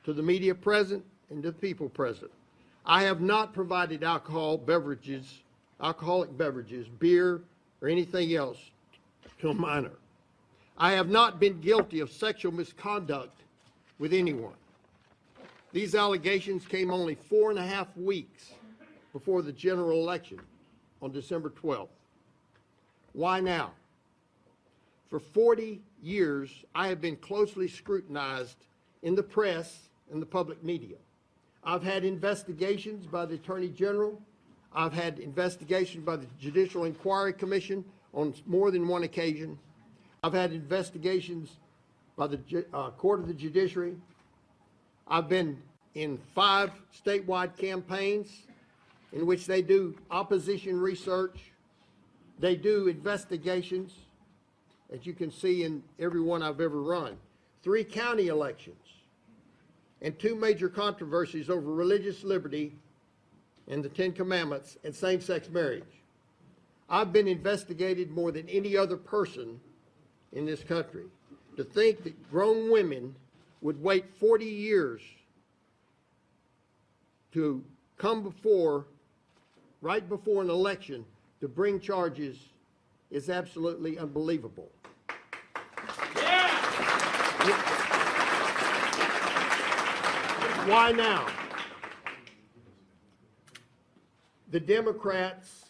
to the media present and to the people present. I have not provided alcoholic beverages, beer, or anything else to a minor. I have not been guilty of sexual misconduct with anyone. These allegations came only 4.5 weeks before the general election on December 12th. Why now? For 40 years, I have been closely scrutinized in the press and the public media. I've had investigations by the Attorney General. I've had investigations by the Judicial Inquiry Commission on more than one occasion. I've had investigations by the Court of the Judiciary. I've been in 5 statewide campaigns in which they do opposition research. They do investigations, as you can see in every one I've ever run. 3 county elections and 2 major controversies over religious liberty and the 10 Commandments and same-sex marriage. I've been investigated more than any other person in this country. To think that grown women would wait 40 years to come before, right before an election, to bring charges is absolutely unbelievable. Yeah. Why now? The Democrats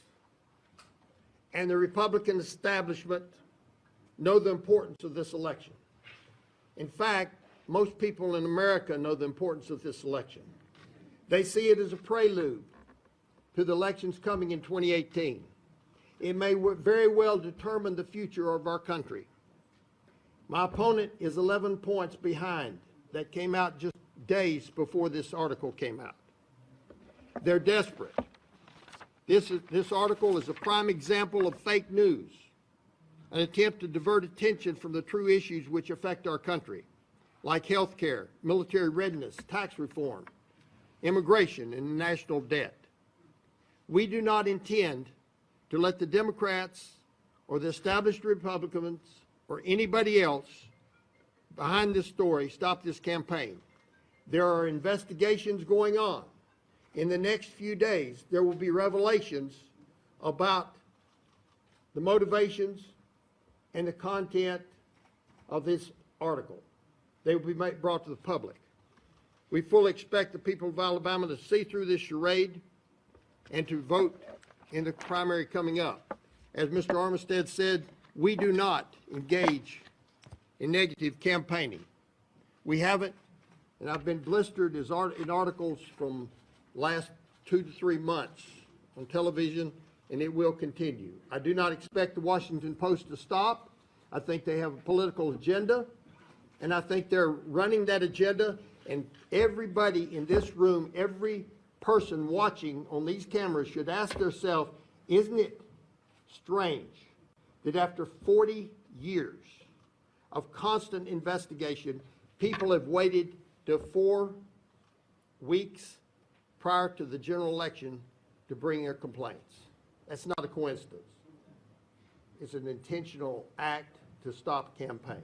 and the Republican establishment know the importance of this election. In fact, most people in America know the importance of this election. They see it as a prelude to the elections coming in 2018. It may very well determine the future of our country. My opponent is 11 points behind. That came out just days before this article came out. They're desperate. This article is a prime example of fake news, an attempt to divert attention from the true issues which affect our country, like health care, military readiness, tax reform, immigration, and national debt. We do not intend to let the Democrats or the established Republicans or anybody else behind this story stop this campaign. There are investigations going on. In the next few days, there will be revelations about the motivations and the content of this article. They will be brought to the public. We fully expect the people of Alabama to see through this charade and to vote in the primary coming up. As Mr. Armistead said, we do not engage in negative campaigning. We haven't, and I've been blistered in articles from last 2 to 3 months on television, and it will continue. I do not expect the Washington Post to stop. I think they have a political agenda, and I think they're running that agenda, and everybody in this room, every person watching on these cameras should ask themselves, isn't it strange that after 40 years of constant investigation, people have waited to 4 weeks prior to the general election to bring their complaints? That's not a coincidence. It's an intentional act to stop campaign.